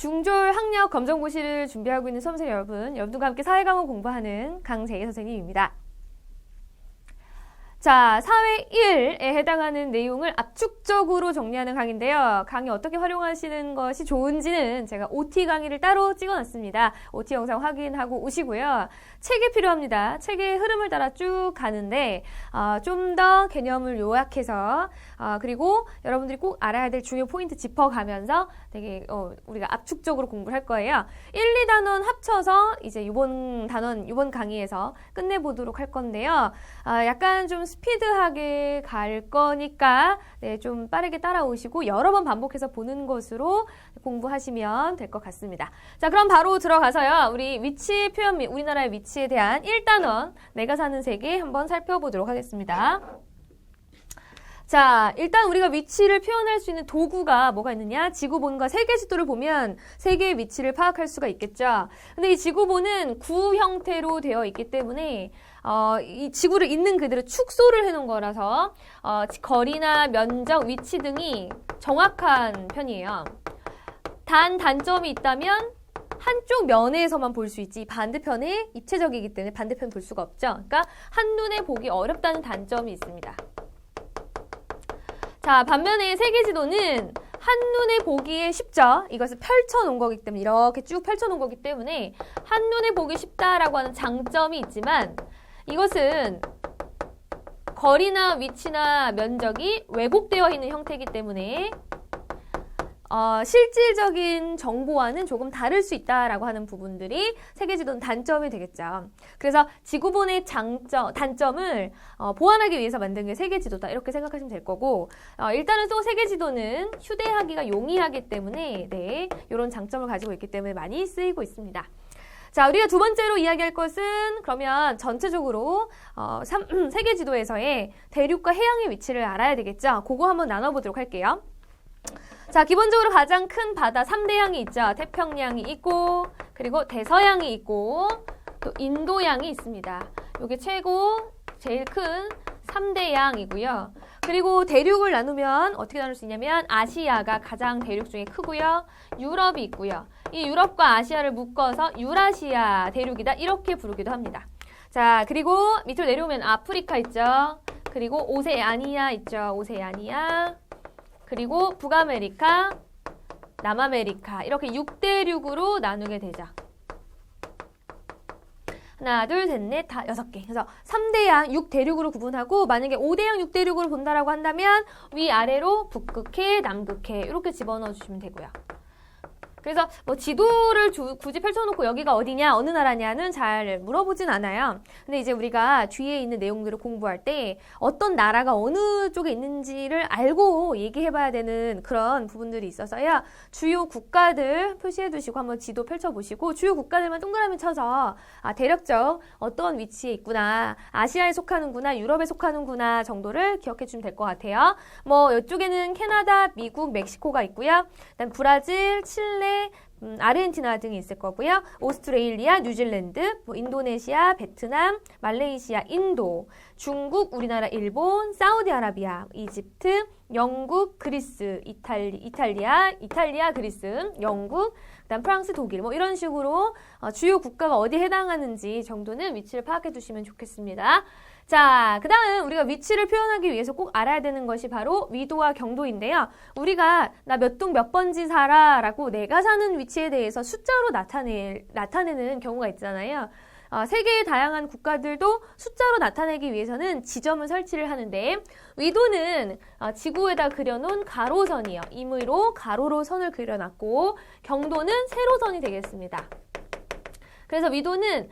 중졸 학력 검정고시를 준비하고 있는 수험생 여러분, 여러분과 함께 사회과목 공부하는 강재희 선생님입니다. 자, 사회 1에 해당하는 내용을 압축적으로 정리하는 강의인데요. 강의 어떻게 활용하시는 것이 좋은지는 제가 OT 강의를 따로 찍어놨습니다. OT 영상 확인하고 오시고요. 책이 필요합니다. 책의 흐름을 따라 쭉 가는데 좀 더 개념을 요약해서 그리고 여러분들이 꼭 알아야 될 중요 포인트 짚어가면서 되게 우리가 압축적으로 공부를 할 거예요. 1, 2단원 합쳐서 이제 이번 강의에서 끝내보도록 할 건데요. 약간 좀 스피드하게 갈 거니까 좀 빠르게 따라오시고 여러 번 반복해서 보는 것으로 공부하시면 될 것 같습니다. 자, 그럼 바로 들어가서요. 우리 위치 표현 및 우리나라의 위치에 대한 1단원 내가 사는 세계 한번 살펴보도록 하겠습니다. 자, 일단 우리가 위치를 표현할 수 있는 도구가 뭐가 있느냐? 지구본과 세계지도를 보면 세계의 위치를 파악할 수가 있겠죠. 근데 이 지구본은 구 형태로 되어 있기 때문에 이 지구를 있는 그대로 축소를 해놓은 거라서 거리나 면적, 위치 등이 정확한 편이에요. 단점이 있다면 한쪽 면에서만 볼 수 있지 반대편에 입체적이기 때문에 반대편 볼 수가 없죠. 그러니까 한눈에 보기 어렵다는 단점이 있습니다. 자, 반면에 세계지도는 한눈에 보기에 쉽죠. 이것을 펼쳐놓은 거기 때문에 이렇게 쭉 펼쳐놓은 거기 때문에 한눈에 보기 쉽다라고 하는 장점이 있지만 이것은 거리나 위치나 면적이 왜곡되어 있는 형태이기 때문에 실질적인 정보와는 조금 다를 수 있다라고 하는 부분들이 세계지도는 단점이 되겠죠. 그래서 지구본의 단점을 보완하기 위해서 만든 게 세계지도다 이렇게 생각하시면 될 거고 일단은 또 세계지도는 휴대하기가 용이하기 때문에 이런 장점을 가지고 있기 때문에 많이 쓰이고 있습니다. 자, 우리가 두 번째로 이야기할 것은 그러면 전체적으로 세계지도에서의 대륙과 해양의 위치를 알아야 되겠죠. 그거 한번 나눠보도록 할게요. 자, 기본적으로 가장 큰 바다 3대양이 있죠. 태평양이 있고 그리고 대서양이 있고 또 인도양이 있습니다. 이게 제일 큰 3대양이고요. 그리고 대륙을 나누면 어떻게 나눌 수 있냐면 아시아가 가장 대륙 중에 크고요. 유럽이 있고요. 이 유럽과 아시아를 묶어서 유라시아 대륙이다 이렇게 부르기도 합니다. 자, 그리고 밑으로 내려오면 아프리카 있죠. 그리고 오세아니아 있죠. 오세아니아. 그리고 북아메리카, 남아메리카 이렇게 6대륙으로 나누게 되죠. 하나, 둘, 셋, 넷, 다 6개. 그래서 3대양 6대륙으로 구분하고 만약에 5대양 6대륙으로 본다라고 한다면 위아래로 북극해, 남극해 이렇게 집어넣어 주시면 되고요. 그래서 뭐 지도를 굳이 펼쳐놓고 여기가 어디냐, 어느 나라냐는 잘 물어보진 않아요. 근데 이제 우리가 뒤에 있는 내용들을 공부할 때 어떤 나라가 어느 쪽에 있는지를 알고 얘기해봐야 되는 그런 부분들이 있어서요. 주요 국가들 표시해 두시고 한번 지도 펼쳐보시고 주요 국가들만 동그라미 쳐서 대략적 어떤 위치에 있구나, 아시아에 속하는구나, 유럽에 속하는구나 정도를 기억해 주시면 될 것 같아요. 뭐 이쪽에는 캐나다, 미국, 멕시코가 있고요. 그다음 브라질, 칠레, 아르헨티나 등이 있을 거고요. 오스트레일리아, 뉴질랜드, 인도네시아, 베트남, 말레이시아, 인도, 중국, 우리나라, 일본, 사우디아라비아, 이집트, 영국, 그리스, 이탈리아, 그리스, 영국, 그다음 프랑스, 독일 뭐 이런 식으로 주요 국가가 어디에 해당하는지 정도는 위치를 파악해 두시면 좋겠습니다. 자, 그 다음 우리가 위치를 표현하기 위해서 꼭 알아야 되는 것이 바로 위도와 경도인데요. 우리가 나 몇 동 몇 번지 살아 라고 내가 사는 위치에 대해서 숫자로 나타내는 경우가 있잖아요. 세계의 다양한 국가들도 숫자로 나타내기 위해서는 지점을 설치를 하는데 위도는 지구에다 그려놓은 가로선이에요. 임의로 가로로 선을 그려놨고 경도는 세로선이 되겠습니다. 그래서 위도는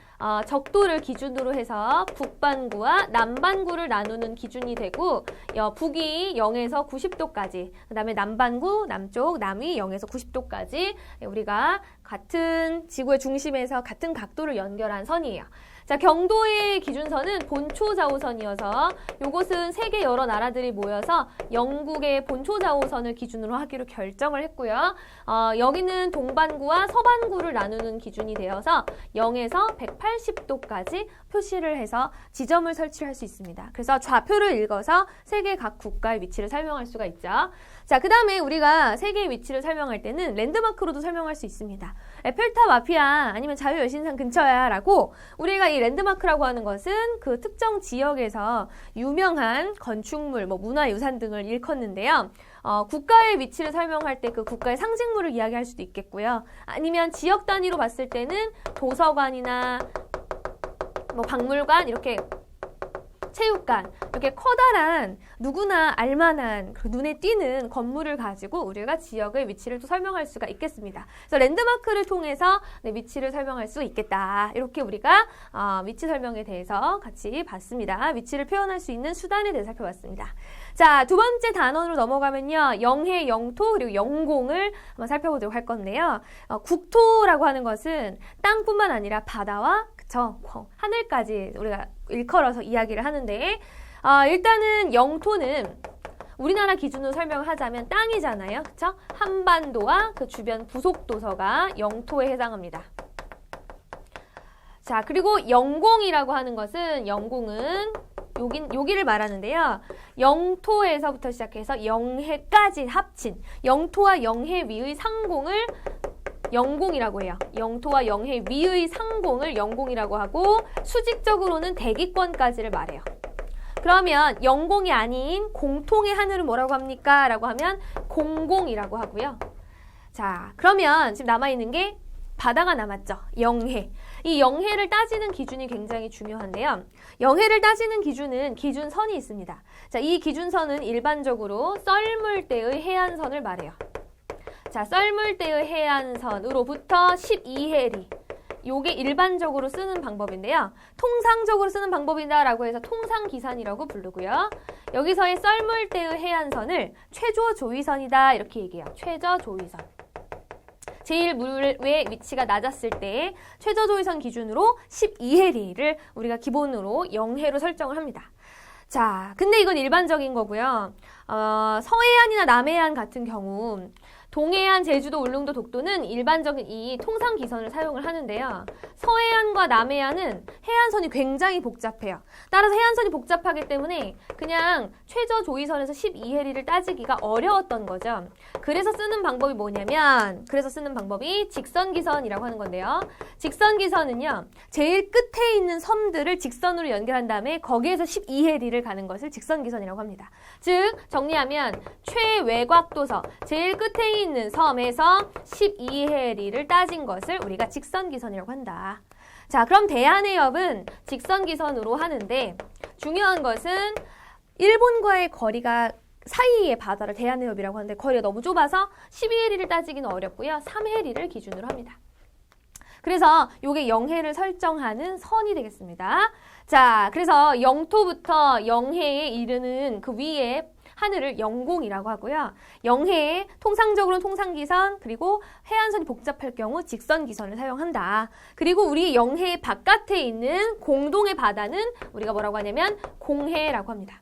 적도를 기준으로 해서 북반구와 남반구를 나누는 기준이 되고 북위 0에서 90도까지 그 다음에 남반구, 남쪽, 남위 0에서 90도까지 우리가 같은 지구의 중심에서 같은 각도를 연결한 선이에요. 자, 경도의 기준선은 본초 좌우선이어서 요것은 세계 여러 나라들이 모여서 영국의 본초 좌우선을 기준으로 하기로 결정을 했고요. 여기는 동반구와 서반구를 나누는 기준이 되어서 0에서 180도까지 표시를 해서 지점을 설치할 수 있습니다. 그래서 좌표를 읽어서 세계 각 국가의 위치를 설명할 수가 있죠. 자, 그 다음에 우리가 세계의 위치를 설명할 때는 랜드마크로도 설명할 수 있습니다. 에펠탑 앞이야, 아니면 자유여신상 근처야 라고 우리가 이 랜드마크라고 하는 것은 그 특정 지역에서 유명한 건축물, 문화유산 등을 일컫는데요. 국가의 위치를 설명할 때 그 국가의 상징물을 이야기할 수도 있겠고요. 아니면 지역 단위로 봤을 때는 도서관이나 박물관, 이렇게 체육관, 이렇게 커다란 누구나 알만한 눈에 띄는 건물을 가지고 우리가 지역의 위치를 또 설명할 수가 있겠습니다. 그래서 랜드마크를 통해서 위치를 설명할 수 있겠다. 이렇게 우리가 위치 설명에 대해서 같이 봤습니다. 위치를 표현할 수 있는 수단에 대해서 살펴봤습니다. 자, 두 번째 단원으로 넘어가면요. 영해, 영토, 그리고 영공을 한번 살펴보도록 할 건데요. 국토라고 하는 것은 땅뿐만 아니라 바다와 하늘까지 우리가 일컬어서 이야기를 하는데, 일단은 영토는 우리나라 기준으로 설명을 하자면 땅이잖아요. 그쵸? 한반도와 그 주변 부속도서가 영토에 해당합니다. 자, 그리고 영공이라고 하는 것은, 영공은 여기를 말하는데요. 영토에서부터 시작해서 영해까지 합친 영토와 영해 위의 상공을 영공이라고 해요. 영토와 영해 위의 상공을 영공이라고 하고, 수직적으로는 대기권까지를 말해요. 그러면 영공이 아닌 공통의 하늘은 뭐라고 합니까? 라고 하면 공공이라고 하고요. 자, 그러면 지금 남아있는 게 바다가 남았죠. 영해. 이 영해를 따지는 기준이 굉장히 중요한데요. 영해를 따지는 기준은 기준선이 있습니다. 자, 이 기준선은 일반적으로 썰물대의 해안선을 말해요. 자, 썰물대의 해안선으로부터 12해리. 요게 일반적으로 쓰는 방법인데요. 통상적으로 쓰는 방법이다라고 해서 통상기산이라고 부르고요. 여기서의 썰물대의 해안선을 최저조위선이다 이렇게 얘기해요. 최저조위선. 제일 물의 위치가 낮았을 때 최저조위선 기준으로 12해리를 우리가 기본으로 영해로 설정을 합니다. 자, 근데 이건 일반적인 거고요. 서해안이나 남해안 같은 경우 동해안, 제주도, 울릉도, 독도는 일반적인 이 통상기선을 사용을 하는데요. 서해안과 남해안은 해안선이 굉장히 복잡해요. 따라서 해안선이 복잡하기 때문에 그냥 최저조위선에서 12해리를 따지기가 어려웠던 거죠. 그래서 쓰는 방법이 뭐냐면, 직선기선이라고 하는 건데요. 직선기선은요, 제일 끝에 있는 섬들을 직선으로 연결한 다음에 거기에서 12해리를 가는 것을 직선기선이라고 합니다. 즉, 정리하면 최외곽도서, 제일 끝에 있는 섬에서 12해리를 따진 것을 우리가 직선기선이라고 한다. 자, 그럼 대한해협은 직선기선으로 하는데, 중요한 것은 일본과의 거리가 사이의 바다를 대한해협이라고 하는데 거리가 너무 좁아서 12해리를 따지기는 어렵고요. 3해리를 기준으로 합니다. 그래서 이게 영해를 설정하는 선이 되겠습니다. 자, 그래서 영토부터 영해에 이르는 그 위에 하늘을 영공이라고 하고요. 영해에 통상적으로는 통상기선, 그리고 해안선이 복잡할 경우 직선기선을 사용한다. 그리고 우리 영해 바깥에 있는 공동의 바다는 우리가 뭐라고 하냐면 공해라고 합니다.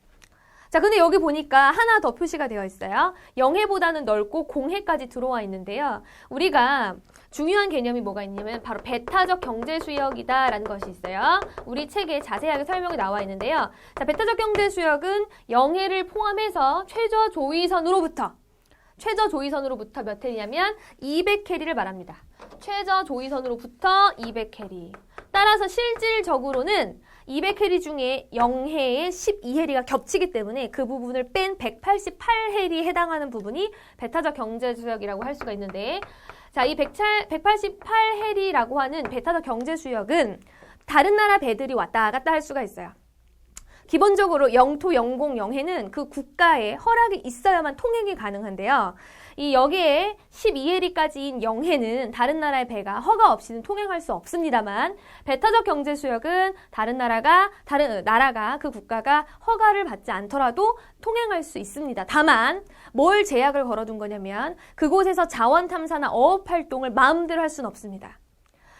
자, 근데 여기 보니까 하나 더 표시가 되어 있어요. 영해보다는 넓고 공해까지 들어와 있는데요. 우리가 중요한 개념이 뭐가 있냐면 바로 배타적 경제수역이다라는 것이 있어요. 우리 책에 자세하게 설명이 나와 있는데요. 자, 배타적 경제수역은 영해를 포함해서 최저조위선으로부터 몇 해리냐면 200해리를 말합니다. 최저조위선으로부터 200해리. 따라서 실질적으로는 200해리 중에 영해에 12해리가 겹치기 때문에 그 부분을 뺀 188해리에 해당하는 부분이 배타적 경제수역이라고 할 수가 있는데, 자, 이 188해리라고 하는 배타적 경제수역은 다른 나라 배들이 왔다 갔다 할 수가 있어요. 기본적으로 영토, 영공, 영해는 그 국가의 허락이 있어야만 통행이 가능한데요. 이 여기에 12해리까지인 영해는 다른 나라의 배가 허가 없이는 통행할 수 없습니다만, 배타적 경제수역은 다른 나라가 그 국가가 허가를 받지 않더라도 통행할 수 있습니다. 다만 뭘 제약을 걸어둔 거냐면 그곳에서 자원 탐사나 어업 활동을 마음대로 할 수는 없습니다.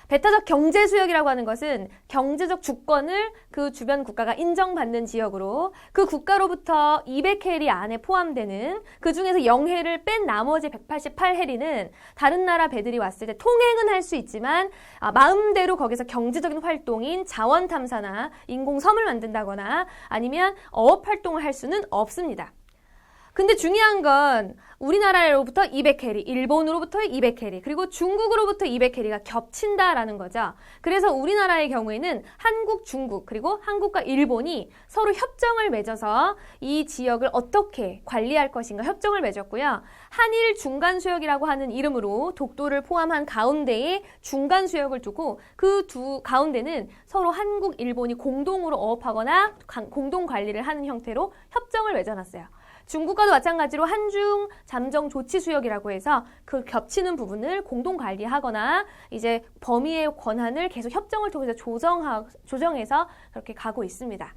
배타적 경제 수역이라고 하는 것은 경제적 주권을 그 주변 국가가 인정받는 지역으로 그 국가로부터 200해리 안에 포함되는 그 중에서 0해를 뺀 나머지 188해리는 다른 나라 배들이 왔을 때 통행은 할 수 있지만 마음대로 거기서 경제적인 활동인 자원 탐사나 인공섬을 만든다거나 아니면 어업 활동을 할 수는 없습니다. 근데 중요한 건 우리나라로부터 200해리, 일본으로부터 200해리, 그리고 중국으로부터 200해리가 겹친다라는 거죠. 그래서 우리나라의 경우에는 한국, 중국, 그리고 한국과 일본이 서로 협정을 맺어서 이 지역을 어떻게 관리할 것인가 협정을 맺었고요. 한일 중간수역이라고 하는 이름으로 독도를 포함한 가운데에 중간수역을 두고 그 두 가운데는 서로 한국, 일본이 공동으로 어업하거나 공동 관리를 하는 형태로 협정을 맺어놨어요. 중국과도 마찬가지로 한중 잠정 조치 수역이라고 해서 그 겹치는 부분을 공동 관리하거나 이제 범위의 권한을 계속 협정을 통해서 조정해서 그렇게 가고 있습니다.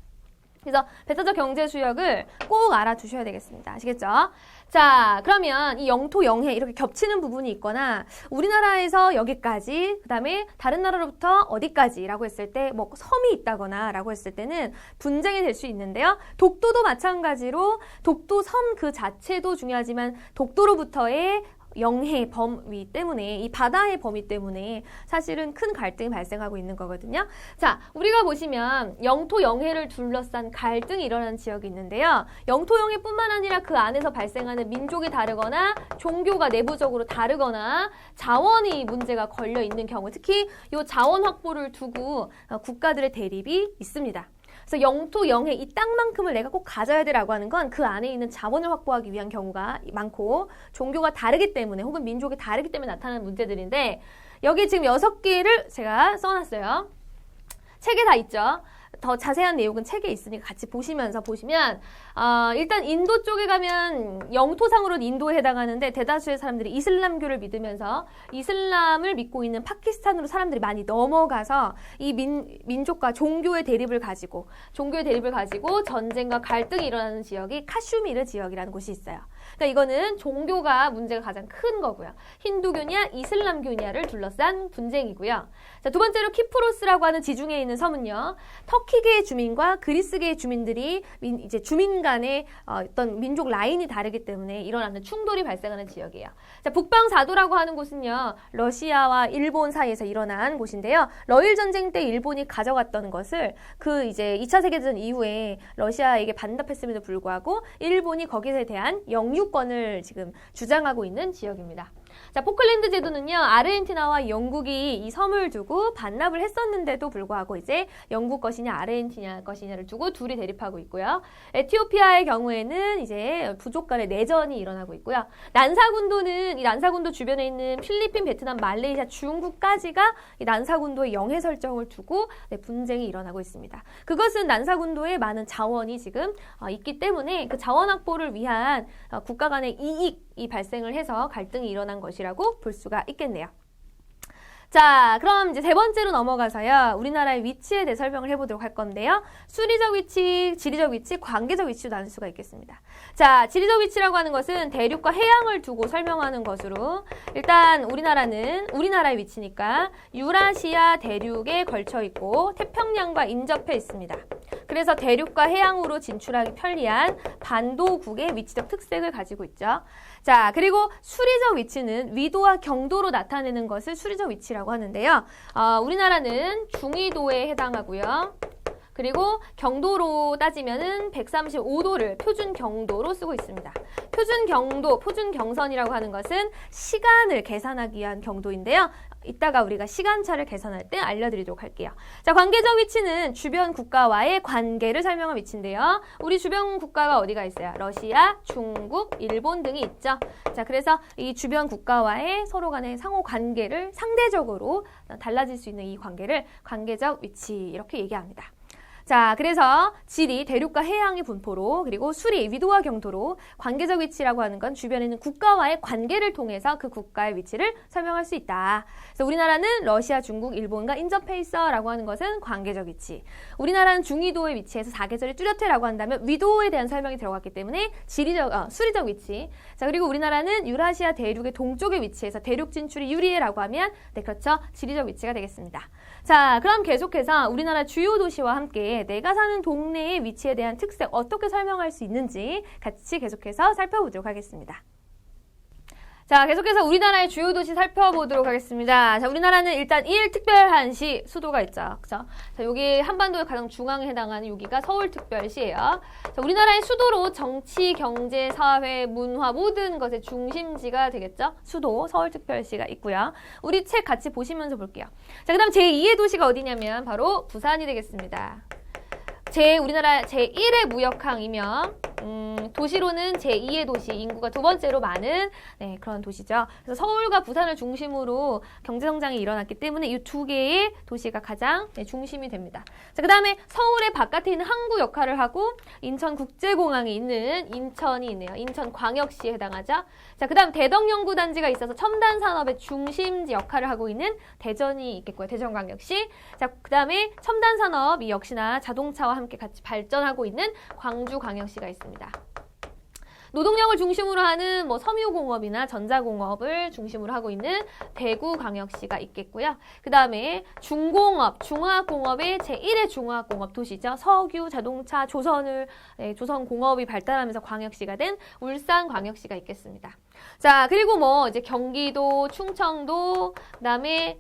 그래서 배타적 경제 수역을 꼭 알아두셔야 되겠습니다. 아시겠죠? 자, 그러면 이 영토, 영해 이렇게 겹치는 부분이 있거나 우리나라에서 여기까지, 그 다음에 다른 나라로부터 어디까지라고 했을 때 뭐 섬이 있다거나 라고 했을 때는 분쟁이 될 수 있는데요. 독도도 마찬가지로 독도 섬 그 자체도 중요하지만 독도로부터의 영해 범위 때문에 이 바다의 범위 때문에 사실은 큰 갈등이 발생하고 있는 거거든요. 자, 우리가 보시면 영토 영해를 둘러싼 갈등이 일어나는 지역이 있는데요. 영토 영해뿐만 아니라 그 안에서 발생하는 민족이 다르거나 종교가 내부적으로 다르거나 자원이 문제가 걸려 있는 경우, 특히 이 자원 확보를 두고 국가들의 대립이 있습니다. 그래서 영토, 영해, 이 땅만큼을 내가 꼭 가져야 되라고 하는 건 그 안에 있는 자원을 확보하기 위한 경우가 많고 종교가 다르기 때문에 혹은 민족이 다르기 때문에 나타나는 문제들인데 여기 지금 6개를 제가 써놨어요. 책에 다 있죠. 더 자세한 내용은 책에 있으니까 같이 보시면서 보시면 일단 인도 쪽에 가면 영토상으로는 인도에 해당하는데 대다수의 사람들이 이슬람교를 믿으면서 이슬람을 믿고 있는 파키스탄으로 사람들이 많이 넘어가서 이 민족과 종교의 대립을 가지고 전쟁과 갈등이 일어나는 지역이 카슈미르 지역이라는 곳이 있어요. 그러니까 이거는 종교가 문제가 가장 큰 거고요. 힌두교냐 이슬람교냐를 둘러싼 분쟁이고요. 자, 두 번째로 키프로스라고 하는 지중해에 있는 섬은요. 터키계의 주민과 그리스계의 주민들이 이제 주민 간의 어떤 민족 라인이 다르기 때문에 일어나는 충돌이 발생하는 지역이에요. 자, 북방사도라고 하는 곳은요. 러시아와 일본 사이에서 일어난 곳인데요. 러일 전쟁 때 일본이 가져갔던 것을 그 이제 2차 세계대전 이후에 러시아에게 반납했음에도 불구하고 일본이 거기에 대한 영유권을 지금 주장하고 있는 지역입니다. 자, 포클랜드 제도는요, 아르헨티나와 영국이 이 섬을 두고 반납을 했었는데도 불구하고 이제 영국 것이냐 아르헨티나 것이냐를 두고 둘이 대립하고 있고요. 에티오피아의 경우에는 이제 부족 간의 내전이 일어나고 있고요. 난사군도는 이 난사군도 주변에 있는 필리핀, 베트남, 말레이시아, 중국까지가 이 난사군도의 영해 설정을 두고 분쟁이 일어나고 있습니다. 그것은 난사군도에 많은 자원이 지금 있기 때문에 그 자원 확보를 위한 국가 간의 이익이 발생을 해서 갈등이 일어난 것이라고 볼 수가 있겠네요. 자, 그럼 이제 세 번째로 넘어가서요. 우리나라의 위치에 대해 설명을 해보도록 할 건데요. 수리적 위치, 지리적 위치, 관계적 위치로 나눌 수가 있겠습니다. 자, 지리적 위치라고 하는 것은 대륙과 해양을 두고 설명하는 것으로 일단 우리나라의 위치니까 유라시아 대륙에 걸쳐 있고 태평양과 인접해 있습니다. 그래서 대륙과 해양으로 진출하기 편리한 반도국의 위치적 특색을 가지고 있죠. 자, 그리고 수리적 위치는 위도와 경도로 나타내는 것을 수리적 위치라고 하는데요. 우리나라는 중위도에 해당하고요. 그리고 경도로 따지면은 135도를 표준 경도로 쓰고 있습니다. 표준 경도, 표준 경선이라고 하는 것은 시간을 계산하기 위한 경도인데요. 이따가 우리가 시간차를 계산할 때 알려드리도록 할게요. 자, 관계적 위치는 주변 국가와의 관계를 설명한 위치인데요. 우리 주변 국가가 어디가 있어요? 러시아, 중국, 일본 등이 있죠. 자, 그래서 이 주변 국가와의 서로 간의 상호 관계를 상대적으로 달라질 수 있는 이 관계를 관계적 위치 이렇게 얘기합니다. 자, 그래서 지리, 대륙과 해양의 분포로, 그리고 수리, 위도와 경도로, 관계적 위치라고 하는 건 주변에 있는 국가와의 관계를 통해서 그 국가의 위치를 설명할 수 있다. 그래서 우리나라는 러시아, 중국, 일본과 인접해 있어라고 하는 것은 관계적 위치. 우리나라는 중위도에 위치해서 사계절이 뚜렷해라고 한다면 위도에 대한 설명이 들어갔기 때문에 수리적 위치. 자, 그리고 우리나라는 유라시아 대륙의 동쪽에 위치해서 대륙 진출이 유리해라고 하면 네, 그렇죠. 지리적 위치가 되겠습니다. 자, 그럼 계속해서 우리나라 주요 도시와 함께 내가 사는 동네의 위치에 대한 특색 어떻게 설명할 수 있는지 같이 계속해서 살펴보도록 하겠습니다. 자, 계속해서 우리나라의 주요 도시 살펴보도록 하겠습니다. 자, 우리나라는 일단 1특별한시 수도가 있죠. 그죠? 자, 여기 한반도의 가장 중앙에 해당하는 여기가 서울특별시예요. 자, 우리나라의 수도로 정치, 경제, 사회, 문화 모든 것의 중심지가 되겠죠? 수도, 서울특별시가 있고요. 우리 책 같이 보시면서 볼게요. 자, 그 다음 제2의 도시가 어디냐면 바로 부산이 되겠습니다. 우리나라 제1의 무역항이며 도시로는 제2의 도시, 인구가 두 번째로 많은 네, 그런 도시죠. 그래서 서울과 부산을 중심으로 경제성장이 일어났기 때문에 이 두 개의 도시가 가장 네, 중심이 됩니다. 자, 그 다음에 서울의 바깥에 있는 항구 역할을 하고 인천국제공항이 있는 인천이 있네요. 인천광역시에 해당하죠. 자, 그 다음 대덕연구단지가 있어서 첨단 산업의 중심지 역할을 하고 있는 대전이 있겠고요. 대전광역시. 자, 그 다음에 첨단 산업이 역시나 자동차와 함께 같이 발전하고 있는 광주광역시가 있습니다. 노동력을 중심으로 하는 섬유공업이나 전자공업을 중심으로 하고 있는 대구광역시가 있겠고요. 그 다음에 중공업, 중화공업의 제1의 중화공업 도시죠. 석유, 자동차, 조선공업이 발달하면서 광역시가 된 울산광역시가 있겠습니다. 자, 그리고 이제 경기도, 충청도, 그 다음에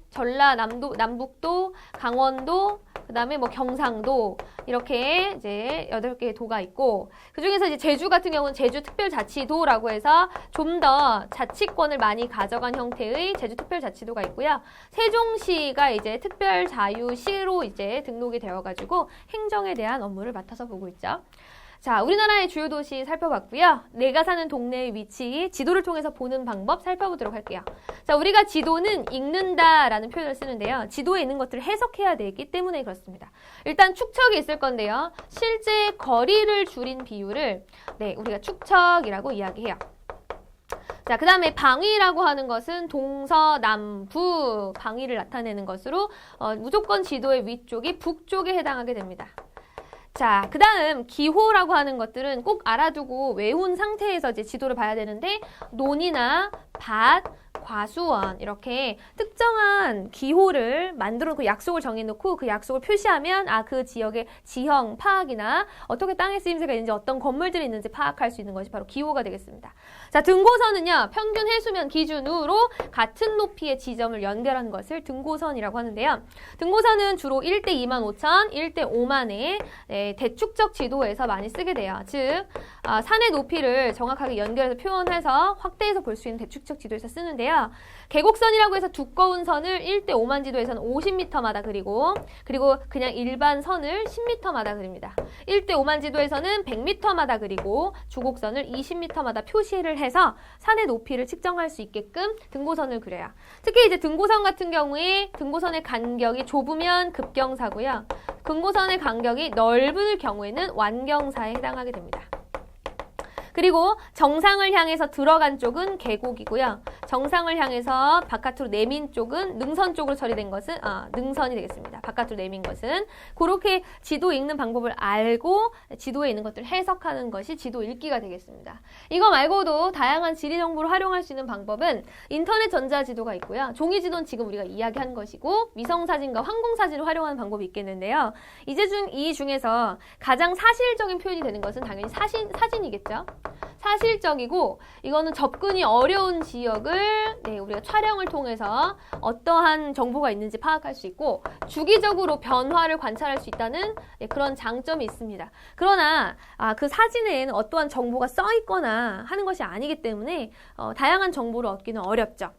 남북도, 강원도, 그 다음에 경상도, 이렇게 이제 8개의 도가 있고, 그 중에서 이제 제주 같은 경우는 제주특별자치도라고 해서 좀 더 자치권을 많이 가져간 형태의 제주특별자치도가 있고요. 세종시가 이제 특별자유시로 이제 등록이 되어가지고 행정에 대한 업무를 맡아서 보고 있죠. 자, 우리나라의 주요 도시 살펴봤고요. 내가 사는 동네의 위치, 지도를 통해서 보는 방법 살펴보도록 할게요. 자, 우리가 지도는 읽는다라는 표현을 쓰는데요. 지도에 있는 것들을 해석해야 되기 때문에 그렇습니다. 일단 축척이 있을 건데요. 실제 거리를 줄인 비율을 우리가 축척이라고 이야기해요. 자, 그 다음에 방위라고 하는 것은 동서남북 방위를 나타내는 것으로 무조건 지도의 위쪽이 북쪽에 해당하게 됩니다. 자, 그 다음 기호라고 하는 것들은 꼭 알아두고 외운 상태에서 이제 지도를 봐야 되는데 논이나 밭, 과수원 이렇게 특정한 기호를 만들어 그 약속을 정해놓고 그 약속을 표시하면 그 지역의 지형 파악이나 어떻게 땅의 쓰임새가 있는지 어떤 건물들이 있는지 파악할 수 있는 것이 바로 기호가 되겠습니다. 자, 등고선은요. 평균 해수면 기준으로 같은 높이의 지점을 연결하는 것을 등고선이라고 하는데요. 등고선은 주로 1대 25,000, 1대 5만의 대축적 지도에서 많이 쓰게 돼요. 즉 산의 높이를 정확하게 연결해서 표현해서 확대해서 볼 수 있는 대축적 지도에서 쓰는데요. 계곡선이라고 해서 두꺼운 선을 1대 5만 지도에서는 50m마다 그리고 그냥 일반 선을 10m마다 그립니다. 1대 5만 지도에서는 100m마다 그리고 주곡선을 20m마다 표시를 해서 산의 높이를 측정할 수 있게끔 등고선을 그려요. 특히 이제 등고선 같은 경우에 등고선의 간격이 좁으면 급경사고요. 등고선의 간격이 넓을 경우에는 완경사에 해당하게 됩니다. 그리고 정상을 향해서 들어간 쪽은 계곡이고요. 정상을 향해서 바깥으로 내민 쪽은 능선 쪽으로 처리된 것은 능선이 되겠습니다. 바깥으로 내민 것은 그렇게 지도 읽는 방법을 알고 지도에 있는 것들을 해석하는 것이 지도 읽기가 되겠습니다. 이거 말고도 다양한 지리 정보를 활용할 수 있는 방법은 인터넷 전자지도가 있고요. 종이지도는 지금 우리가 이야기한 것이고 위성사진과 항공사진을 활용하는 방법이 있겠는데요. 이 중에서 가장 사실적인 표현이 되는 것은 당연히 사진이겠죠. 사실적이고 이거는 접근이 어려운 지역을 우리가 촬영을 통해서 어떠한 정보가 있는지 파악할 수 있고 주기적으로 변화를 관찰할 수 있다는 그런 장점이 있습니다. 그러나 그 사진에는 어떠한 정보가 써 있거나 하는 것이 아니기 때문에 다양한 정보를 얻기는 어렵죠.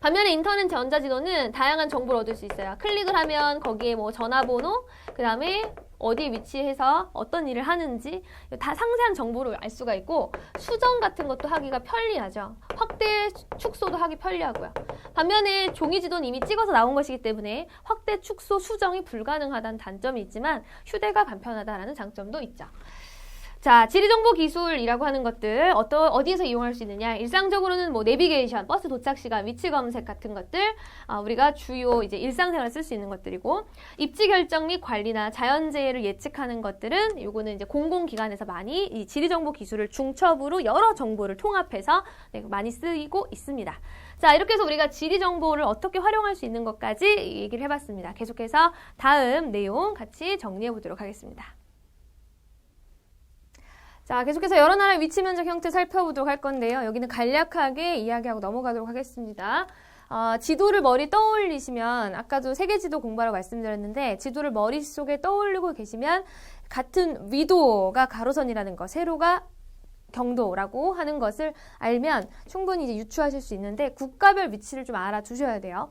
반면에 인터넷 전자지도는 다양한 정보를 얻을 수 있어요. 클릭을 하면 거기에 전화번호, 그 다음에 어디에 위치해서 어떤 일을 하는지 다 상세한 정보를 알 수가 있고 수정 같은 것도 하기가 편리하죠. 확대 축소도 하기 편리하고요. 반면에 종이지도는 이미 찍어서 나온 것이기 때문에 확대, 축소, 수정이 불가능하다는 단점이 있지만 휴대가 간편하다라는 장점도 있죠. 자, 지리정보기술이라고 하는 것들 어디에서 이용할 수 있느냐? 일상적으로는 뭐 내비게이션, 버스 도착 시간, 위치 검색 같은 것들 우리가 주요 이제 일상생활에 쓸 수 있는 것들이고, 입지 결정 및 관리나 자연재해를 예측하는 것들은 요거는 이제 공공기관에서 많이 이 지리정보기술을 중첩으로 여러 정보를 통합해서 많이 쓰이고 있습니다. 자, 이렇게 해서 우리가 지리정보를 어떻게 활용할 수 있는 것까지 얘기를 해봤습니다. 계속해서 다음 내용 같이 정리해 보도록 하겠습니다. 자, 계속해서 여러 나라의 위치 면적 형태 살펴보도록 할 건데요. 여기는 간략하게 이야기하고 넘어가도록 하겠습니다. 지도를 머리 떠올리시면, 아까도 세계지도 공부하라고 말씀드렸는데, 지도를 머릿속에 떠올리고 계시면 같은 위도가 가로선이라는 거, 세로가 경도라고 하는 것을 알면 충분히 이제 유추하실 수 있는데, 국가별 위치를 좀 알아두셔야 돼요.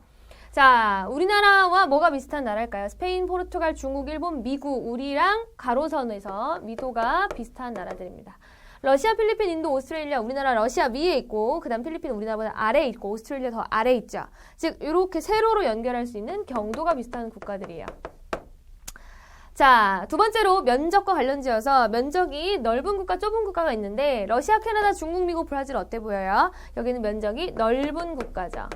자, 우리나라와 뭐가 비슷한 나라일까요? 스페인, 포르투갈, 중국, 일본, 미국, 우리랑 가로선에서 미도가 비슷한 나라들입니다. 러시아, 필리핀, 인도, 오스트레일리아, 우리나라 러시아 위에 있고, 그 다음 필리핀은 우리나라보다 아래에 있고, 오스트레일리아 더 아래에 있죠. 즉, 이렇게 세로로 연결할 수 있는 경도가 비슷한 국가들이에요. 자, 두 번째로 면적과 관련지어서 면적이 넓은 국가, 좁은 국가가 있는데, 러시아, 캐나다, 중국, 미국, 브라질 어때 보여요? 여기는 면적이 넓은 국가죠.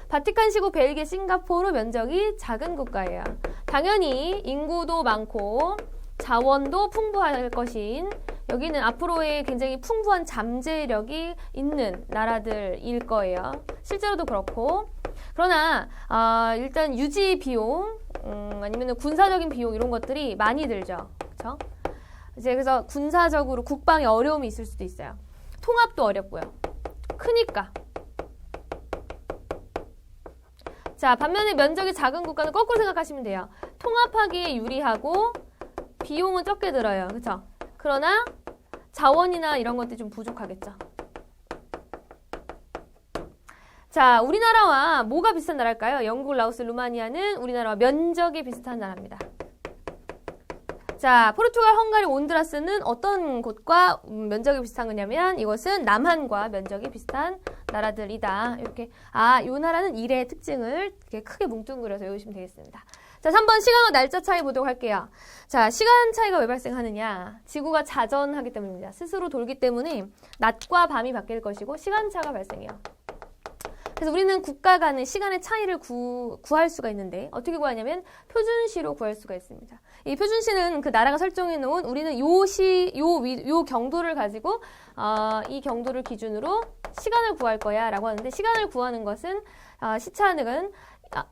바티칸시국, 벨기에, 싱가포르 면적이 작은 국가예요. 당연히 인구도 많고 자원도 풍부할 것인, 여기는 앞으로의 굉장히 풍부한 잠재력이 있는 나라들일 거예요. 실제로도 그렇고. 그러나 일단 유지 비용 아니면 군사적인 비용 이런 것들이 많이 들죠. 그렇죠? 이제 그래서 군사적으로 국방에 어려움이 있을 수도 있어요. 통합도 어렵고요. 크니까. 자, 반면에 면적이 작은 국가는 거꾸로 생각하시면 돼요. 통합하기에 유리하고 비용은 적게 들어요. 그렇죠? 그러나 자원이나 이런 것들이 좀 부족하겠죠. 자, 우리나라와 뭐가 비슷한 나라일까요? 영국, 라오스, 루마니아는 우리나라와 면적이 비슷한 나라입니다. 자, 포르투갈, 헝가리, 온두라스는 어떤 곳과 면적이 비슷한 거냐면 이것은 남한과 면적이 비슷한 나라들이다. 이렇게 요 나라는 이래의 특징을 이렇게 크게 뭉뚱그려서 외우시면 되겠습니다. 자, 3번 시간과 날짜 차이 보도록 할게요. 자, 시간 차이가 왜 발생하느냐? 지구가 자전하기 때문입니다. 스스로 돌기 때문에 낮과 밤이 바뀔 것이고 시간차가 발생해요. 그래서 우리는 국가 간의 시간의 차이를 구할 수가 있는데 어떻게 구하냐면 표준시로 구할 수가 있습니다. 이 표준시는 그 나라가 설정해 놓은 우리는 요 경도를 가지고 이 경도를 기준으로 시간을 구할 거야 라고 하는데 시간을 구하는 것은 시차는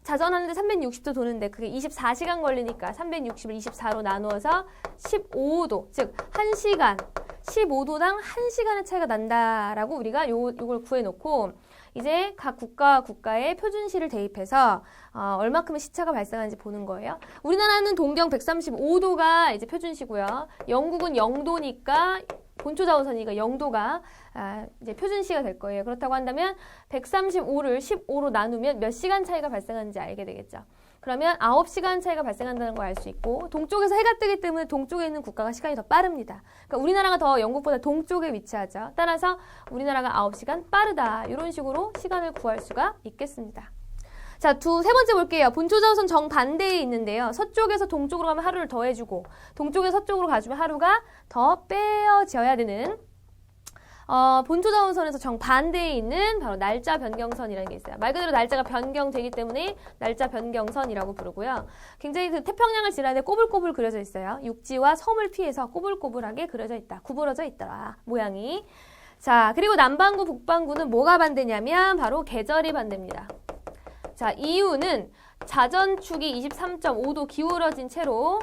자전하는데 360도 도는데 그게 24시간 걸리니까 360을 24로 나누어서 15도 즉 1시간 15도당 1시간의 차이가 난다라고 우리가 요걸 구해놓고 이제 각 국가의 표준시를 대입해서 얼마큼의 시차가 발생하는지 보는 거예요. 우리나라는 동경 135도가 이제 표준시고요. 영국은 0도니까 본초 자원선이니까 0도가 이제 표준시가 될 거예요. 그렇다고 한다면 135를 15로 나누면 몇 시간 차이가 발생하는지 알게 되겠죠. 그러면 9시간 차이가 발생한다는 걸 알 수 있고 동쪽에서 해가 뜨기 때문에 동쪽에 있는 국가가 시간이 더 빠릅니다. 그러니까 우리나라가 더 영국보다 동쪽에 위치하죠. 따라서 우리나라가 9시간 빠르다. 이런 식으로 시간을 구할 수가 있겠습니다. 자, 세 번째 볼게요. 본초자원선 정반대에 있는데요. 서쪽에서 동쪽으로 가면 하루를 더 해주고 동쪽에서 서쪽으로 가주면 하루가 더 빼어져야 되는 본초자원선에서 정반대에 있는 바로 날짜 변경선이라는 게 있어요. 말 그대로 날짜가 변경되기 때문에 날짜 변경선이라고 부르고요. 굉장히 그 태평양을 지나는데 꼬불꼬불 그려져 있어요. 육지와 섬을 피해서 꼬불꼬불하게 그려져 있다. 구부러져 있더라. 모양이. 자, 그리고 남반구, 북반구는 뭐가 반대냐면 바로 계절이 반대입니다. 자, 이유는 자전축이 23.5도 기울어진 채로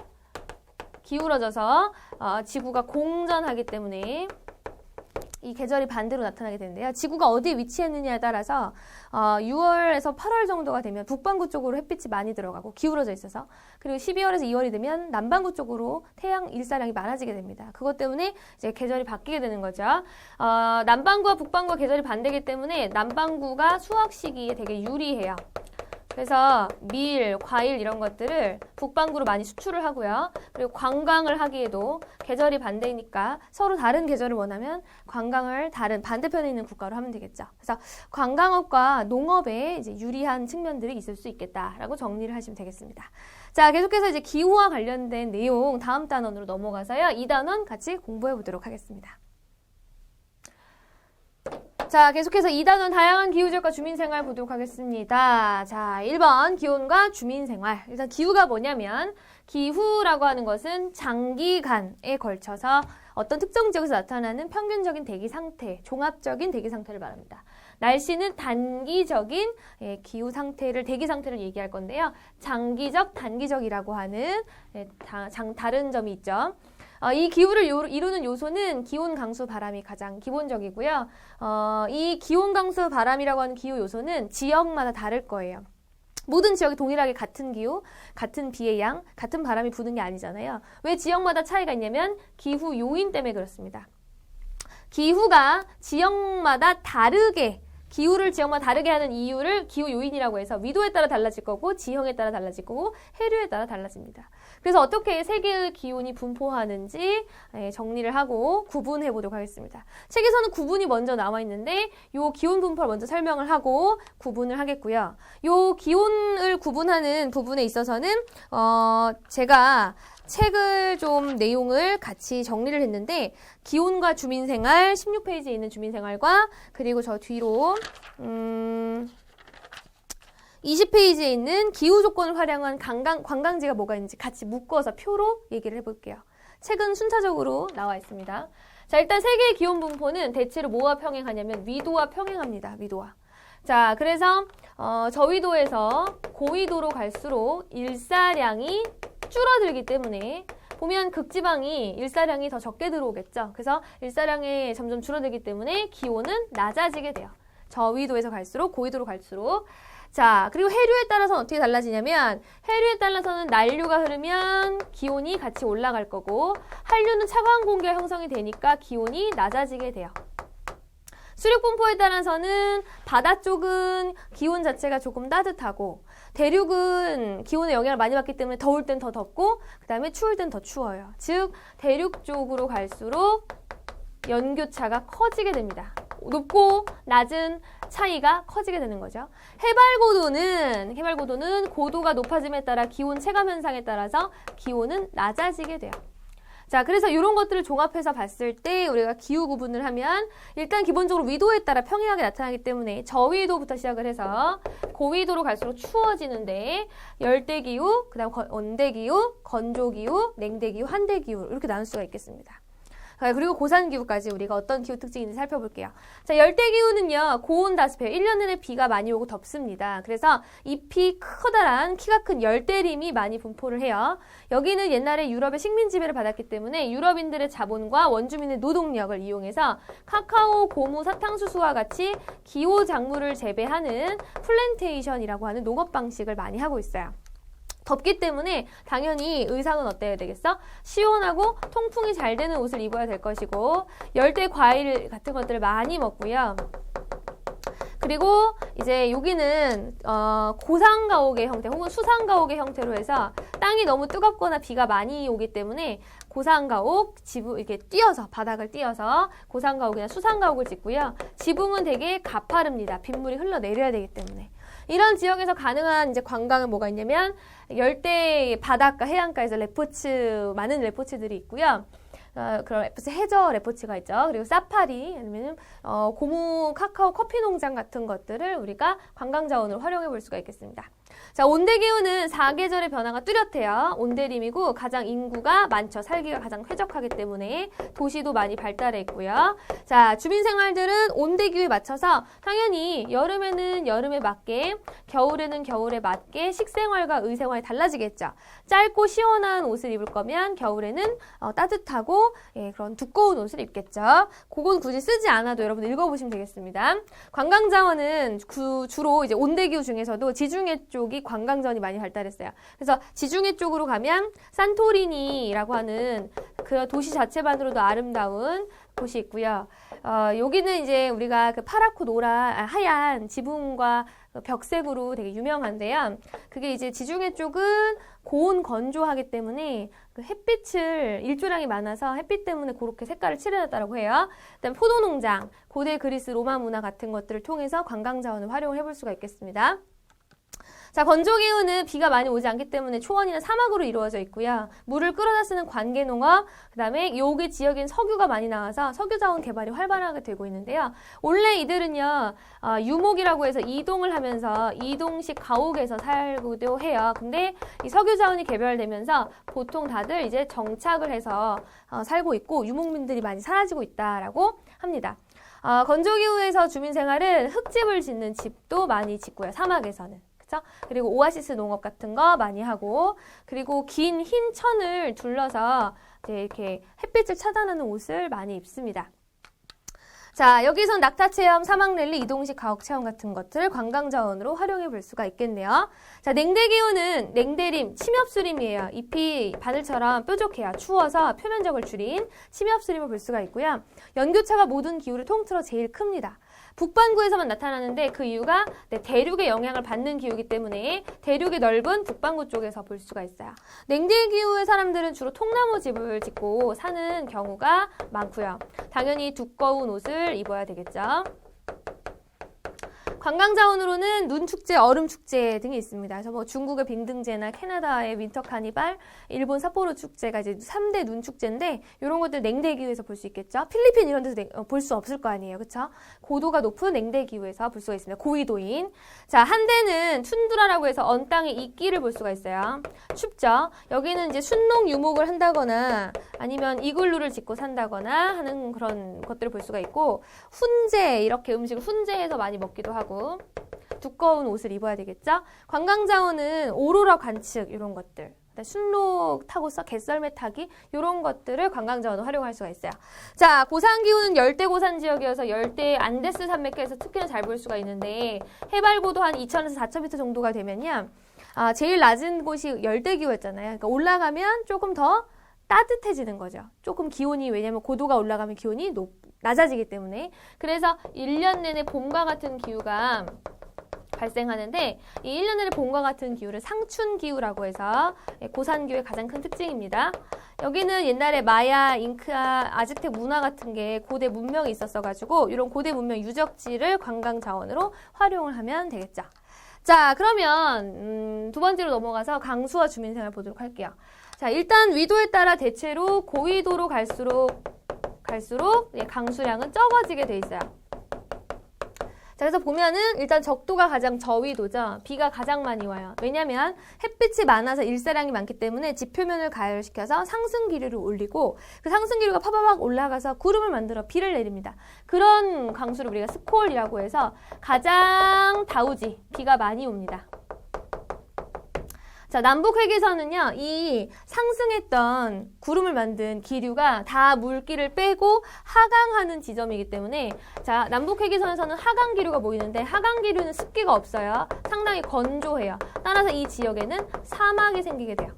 기울어져서 지구가 공전하기 때문에 이 계절이 반대로 나타나게 되는데요. 지구가 어디에 위치했느냐에 따라서 6월에서 8월 정도가 되면 북반구 쪽으로 햇빛이 많이 들어가고 기울어져 있어서 그리고 12월에서 2월이 되면 남반구 쪽으로 태양 일사량이 많아지게 됩니다. 그것 때문에 이제 계절이 바뀌게 되는 거죠. 남반구와 북반구가 계절이 반대이기 때문에 남반구가 수학 시기에 되게 유리해요. 그래서 밀, 과일 이런 것들을 북반구로 많이 수출을 하고요. 그리고 관광을 하기에도 계절이 반대이니까 서로 다른 계절을 원하면 관광을 다른 반대편에 있는 국가로 하면 되겠죠. 그래서 관광업과 농업에 이제 유리한 측면들이 있을 수 있겠다라고 정리를 하시면 되겠습니다. 자, 계속해서 이제 기후와 관련된 내용 다음 단원으로 넘어가서요. 이 단원 같이 공부해 보도록 하겠습니다. 자, 계속해서 2단원 다양한 기후지역과 주민생활 보도록 하겠습니다. 자, 1번 기온과 주민생활. 일단 기후가 뭐냐면 기후라고 하는 것은 장기간에 걸쳐서 어떤 특정 지역에서 나타나는 평균적인 대기 상태, 종합적인 대기 상태를 말합니다. 날씨는 단기적인 기후 상태를, 대기 상태를 얘기할 건데요. 장기적, 단기적이라고 하는 다른 점이 있죠. 이 기후를 이루는 요소는 기온, 강수, 바람이 가장 기본적이고요. 이 기온, 강수, 바람이라고 하는 기후 요소는 지역마다 다를 거예요. 모든 지역이 동일하게 같은 기후, 같은 비의 양, 같은 바람이 부는 게 아니잖아요. 왜 지역마다 차이가 있냐면 기후 요인 때문에 그렇습니다. 기후가 지역마다 다르게 기후를 지역마다 다르게 하는 이유를 기후 요인이라고 해서 위도에 따라 달라질 거고 지형에 따라 달라질 거고 해류에 따라 달라집니다. 그래서 어떻게 세계의 기온이 분포하는지 정리를 하고 구분해 보도록 하겠습니다. 책에서는 구분이 먼저 나와 있는데 요 기온 분포를 먼저 설명을 하고 구분을 하겠고요. 요 기온을 구분하는 부분에 있어서는 제가 책을 좀 내용을 같이 정리를 했는데 기온과 주민생활 16페이지에 있는 주민생활과 그리고 저 뒤로 20페이지에 있는 기후 조건을 활용한 관광지가 뭐가 있는지 같이 묶어서 표로 얘기를 해볼게요. 책은 순차적으로 나와 있습니다. 자, 일단 세계의 기온 분포는 대체로 뭐와 평행하냐면 위도와 평행합니다. 위도와. 자, 그래서 저위도에서 고위도로 갈수록 일사량이 줄어들기 때문에 보면 극지방이 일사량이 더 적게 들어오겠죠. 그래서 일사량이 점점 줄어들기 때문에 기온은 낮아지게 돼요. 저위도에서 갈수록 고위도로 갈수록. 자, 그리고 해류에 따라서는 어떻게 달라지냐면 해류에 따라서는 난류가 흐르면 기온이 같이 올라갈 거고 한류는 차가운 공기가 형성이 되니까 기온이 낮아지게 돼요. 수륙 분포에 따라서는 바다 쪽은 기온 자체가 조금 따뜻하고 대륙은 기온의 영향을 많이 받기 때문에 더울 땐 더 덥고 그 다음에 추울 땐 더 추워요. 즉 대륙 쪽으로 갈수록 연교차가 커지게 됩니다. 높고 낮은 차이가 커지게 되는 거죠. 해발고도는 고도가 높아짐에 따라 기온 체감 현상에 따라서 기온은 낮아지게 돼요. 자, 그래서 이런 것들을 종합해서 봤을 때 우리가 기후 구분을 하면 일단 기본적으로 위도에 따라 평행하게 나타나기 때문에 저위도부터 시작을 해서 고위도로 갈수록 추워지는데 열대기후, 그 다음 온대기후, 건조기후, 냉대기후, 한대기후 이렇게 나눌 수가 있겠습니다. 그리고 고산기후까지 우리가 어떤 기후 특징이 있는지 살펴볼게요. 자, 열대기후는요, 고온 다습해요. 1년 내내 비가 많이 오고 덥습니다. 그래서 잎이 커다란 키가 큰 열대림이 많이 분포를 해요. 여기는 옛날에 유럽의 식민 지배를 받았기 때문에 유럽인들의 자본과 원주민의 노동력을 이용해서 카카오, 고무, 사탕수수와 같이 기호 작물을 재배하는 플랜테이션이라고 하는 농업 방식을 많이 하고 있어요. 덥기 때문에 당연히 의상은 어때야 되겠어? 시원하고 통풍이 잘 되는 옷을 입어야 될 것이고 열대 과일 같은 것들을 많이 먹고요. 그리고 이제 여기는 고산가옥의 형태 혹은 수산가옥의 형태로 해서 땅이 너무 뜨겁거나 비가 많이 오기 때문에 고산가옥, 지붕 이렇게 띄어서 바닥을 띄어서 고산가옥이나 수산가옥을 짓고요. 지붕은 되게 가파릅니다. 빗물이 흘러내려야 되기 때문에. 이런 지역에서 가능한 이제 관광은 뭐가 있냐면 열대 바닷가 해안가에서 많은 레포츠들이 있고요. 그런 해저 레포츠가 있죠. 그리고 사파리 아니면 고무, 카카오, 커피 농장 같은 것들을 우리가 관광 자원으로 활용해 볼 수가 있겠습니다. 자, 온대기후는 사계절의 변화가 뚜렷해요. 온대림이고 가장 인구가 많죠. 살기가 가장 쾌적하기 때문에 도시도 많이 발달해 있고요. 자, 주민생활들은 온대기후에 맞춰서 당연히 여름에는 여름에 맞게, 겨울에는 겨울에 맞게 식생활과 의생활이 달라지겠죠. 짧고 시원한 옷을 입을 거면 겨울에는 따뜻하고 그런 두꺼운 옷을 입겠죠. 그건 굳이 쓰지 않아도 여러분 읽어보시면 되겠습니다. 관광 자원은 주로 이제 온대기후 중에서도 지중해 쪽 쪽이 관광자원이 많이 발달했어요. 그래서 지중해 쪽으로 가면 산토리니라고 하는 그 도시 자체만으로도 아름다운 곳이 있고요. 여기는 이제 우리가 그 파랗고 하얀 지붕과 벽색으로 되게 유명한데요. 그게 이제 지중해 쪽은 고온 건조하기 때문에 그 햇빛을 일조량이 많아서 햇빛 때문에 그렇게 색깔을 칠해놨다고 해요. 그다음 포도농장, 고대 그리스 로마 문화 같은 것들을 통해서 관광 자원을 활용을 해볼 수가 있겠습니다. 자, 건조기후는 비가 많이 오지 않기 때문에 초원이나 사막으로 이루어져 있고요. 물을 끌어다 쓰는 관계농업, 그 다음에 여기 지역엔 석유가 많이 나와서 석유자원 개발이 활발하게 되고 있는데요. 원래 이들은요, 유목이라고 해서 이동을 하면서 이동식 가옥에서 살고도 해요. 근데 이 석유자원이 개발되면서 보통 다들 이제 정착을 해서 살고 있고 유목민들이 많이 사라지고 있다라고 합니다. 건조기후에서 주민생활은 흙집을 짓는 집도 많이 짓고요. 사막에서는. 그리고 오아시스 농업 같은 거 많이 하고, 그리고 긴 흰 천을 둘러서 이제 이렇게 햇빛을 차단하는 옷을 많이 입습니다. 자, 여기선 낙타 체험, 사막 랠리, 이동식 가옥 체험 같은 것들 관광 자원으로 활용해 볼 수가 있겠네요. 자, 냉대기후는 냉대림, 침엽수림이에요. 잎이 바늘처럼 뾰족해요. 추워서 표면적을 줄인 침엽수림을 볼 수가 있고요. 연교차가 모든 기후를 통틀어 제일 큽니다. 북반구에서만 나타나는데 그 이유가 대륙의 영향을 받는 기후이기 때문에 대륙이 넓은 북반구 쪽에서 볼 수가 있어요. 냉대기후의 사람들은 주로 통나무 집을 짓고 사는 경우가 많고요. 당연히 두꺼운 옷을 입어야 되겠죠. 관광자원으로는 눈축제, 얼음축제 등이 있습니다. 그래서 뭐 중국의 빙등제나 캐나다의 윈터 카니발, 일본 삿포로 축제가 이제 3대 눈축제인데 이런 것들 냉대기후에서 볼 수 있겠죠. 필리핀 이런 데서 볼 수 없을 거 아니에요. 그렇죠? 고도가 높은 냉대기후에서 볼 수가 있습니다. 고위도인. 자, 한대는 툰드라라고 해서 언 땅의 이끼를 볼 수가 있어요. 춥죠? 여기는 이제 순농 유목을 한다거나 아니면 이글루를 짓고 산다거나 하는 그런 것들을 볼 수가 있고, 훈제, 이렇게 음식을 훈제해서 많이 먹기도 하고 두꺼운 옷을 입어야 되겠죠. 관광자원은 오로라 관측 이런 것들, 순록 타고서 갯썰매 타기 이런 것들을 관광자원으로 활용할 수가 있어요. 자, 고산기후는 열대 고산 지역이어서 열대 안데스 산맥에서 특히나 잘 볼 수가 있는데 해발 고도 한 2,000에서 4,000m 정도가 되면요, 제일 낮은 곳이 열대기후였잖아요. 그러니까 올라가면 조금 더 따뜻해지는 거죠. 조금 기온이, 왜냐면 고도가 올라가면 기온이 낮아지기 때문에. 그래서 1년 내내 봄과 같은 기후가 발생하는데, 이 1년 내내 봄과 같은 기후를 상춘기후라고 해서 고산기후의 가장 큰 특징입니다. 여기는 옛날에 마야, 잉카, 아즈텍 문화 같은 게 고대 문명이 있었어가지고 이런 고대 문명 유적지를 관광 자원으로 활용을 하면 되겠죠. 자, 그러면 두 번째로 넘어가서 강수와 주민생활 보도록 할게요. 자, 일단 위도에 따라 대체로 고위도로 갈수록 강수량은 적어지게 돼 있어요. 자, 그래서 보면은 일단 적도가 가장 저위도죠. 비가 가장 많이 와요. 왜냐면 햇빛이 많아서 일사량이 많기 때문에 지표면을 가열시켜서 상승 기류를 올리고, 그 상승 기류가 파바박 올라가서 구름을 만들어 비를 내립니다. 그런 강수를 우리가 스콜이라고 해서 가장 다우지, 비가 많이 옵니다. 자, 남북회계선은요, 이 상승했던 구름을 만든 기류가 다 물기를 빼고 하강하는 지점이기 때문에, 자, 남북회계선에서는 하강 기류가 보이는데 하강 기류는 습기가 없어요. 상당히 건조해요. 따라서 이 지역에는 사막이 생기게 돼요.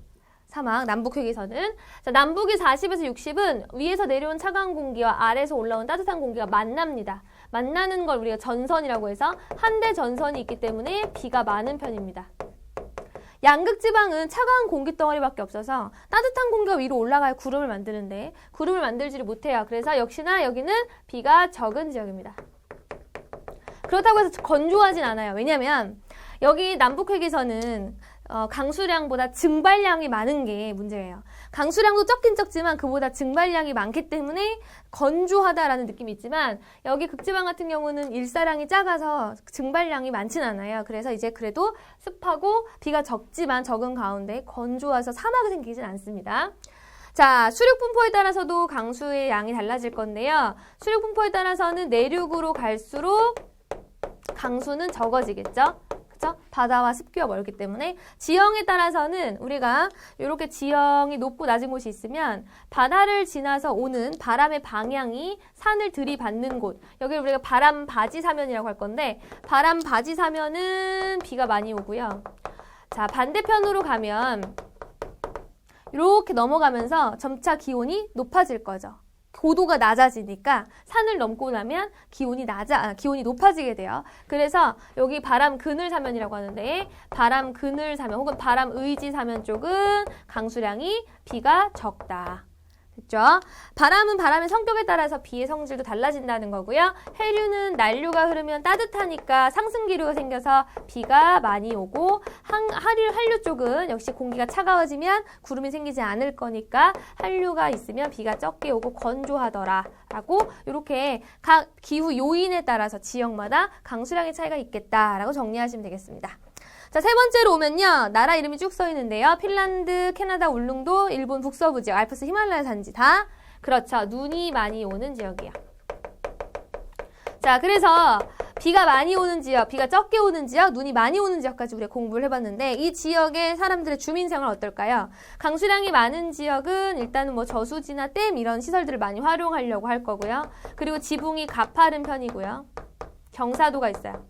사막, 남북회계선은. 자, 남북이 40에서 60은 위에서 내려온 차가운 공기와 아래에서 올라온 따뜻한 공기가 만납니다. 만나는 걸 우리가 전선이라고 해서 한대 전선이 있기 때문에 비가 많은 편입니다. 양극지방은 차가운 공기 덩어리밖에 없어서 따뜻한 공기가 위로 올라가야 구름을 만드는데 구름을 만들지를 못해요. 그래서 역시나 여기는 비가 적은 지역입니다. 그렇다고 해서 건조하진 않아요. 왜냐하면 여기 남북회계선은 강수량보다 증발량이 많은 게 문제예요. 강수량도 적긴 적지만 그보다 증발량이 많기 때문에 건조하다라는 느낌이 있지만, 여기 극지방 같은 경우는 일사량이 작아서 증발량이 많진 않아요. 그래서 이제 그래도 습하고 비가 적지만 적은 가운데 건조해서 사막이 생기진 않습니다. 자, 수륙 분포에 따라서도 강수의 양이 달라질 건데요. 수륙 분포에 따라서는 내륙으로 갈수록 강수는 적어지겠죠. 바다와 습기가 멀기 때문에. 지형에 따라서는 우리가 이렇게 지형이 높고 낮은 곳이 있으면 바다를 지나서 오는 바람의 방향이 산을 들이받는 곳, 여기를 우리가 바람 바지 사면이라고 할 건데, 바람 바지 사면은 비가 많이 오고요. 자, 반대편으로 가면 이렇게 넘어가면서 점차 기온이 높아질 거죠. 고도가 낮아지니까 산을 넘고 나면 기온이 높아지게 돼요. 그래서 여기 바람 그늘 사면이라고 하는데 바람 그늘 사면 혹은 바람 의지 사면 쪽은 강수량이 비가 적다. 됐죠? 바람은 바람의 성격에 따라서 비의 성질도 달라진다는 거고요. 해류는 난류가 흐르면 따뜻하니까 상승기류가 생겨서 비가 많이 오고 한류 쪽은 역시 공기가 차가워지면 구름이 생기지 않을 거니까 한류가 있으면 비가 적게 오고 건조하더라 라고 이렇게 각 기후 요인에 따라서 지역마다 강수량의 차이가 있겠다라고 정리하시면 되겠습니다. 자, 세 번째로 오면요. 나라 이름이 쭉 써 있는데요. 핀란드, 캐나다, 울릉도, 일본 북서부 지역, 알프스 히말라야 산지 다 그렇죠. 눈이 많이 오는 지역이에요. 자, 그래서 비가 많이 오는 지역, 비가 적게 오는 지역, 눈이 많이 오는 지역까지 우리가 공부를 해봤는데 이 지역의 사람들의 주민생활 어떨까요? 강수량이 많은 지역은 일단은 뭐 저수지나 댐 이런 시설들을 많이 활용하려고 할 거고요. 그리고 지붕이 가파른 편이고요. 경사도가 있어요.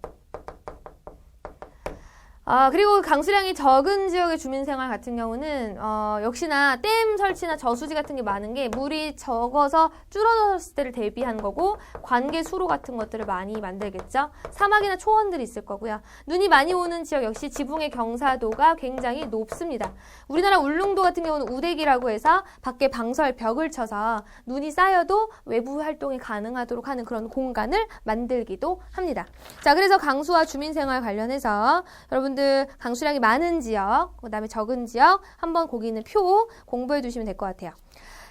그리고 강수량이 적은 지역의 주민생활 같은 경우는 역시나 댐 설치나 저수지 같은 게 많은 게 물이 적어서 줄어들었을 때를 대비한 거고 관계 수로 같은 것들을 많이 만들겠죠. 사막이나 초원들이 있을 거고요. 눈이 많이 오는 지역 역시 지붕의 경사도가 굉장히 높습니다. 우리나라 울릉도 같은 경우는 우대기라고 해서 밖에 방설 벽을 쳐서 눈이 쌓여도 외부 활동이 가능하도록 하는 그런 공간을 만들기도 합니다. 자, 그래서 강수와 주민생활 관련해서 여러분들 강수량이 많은 지역, 그 다음에 적은 지역 한번 거기 있는 표 공부해 두시면 될 것 같아요.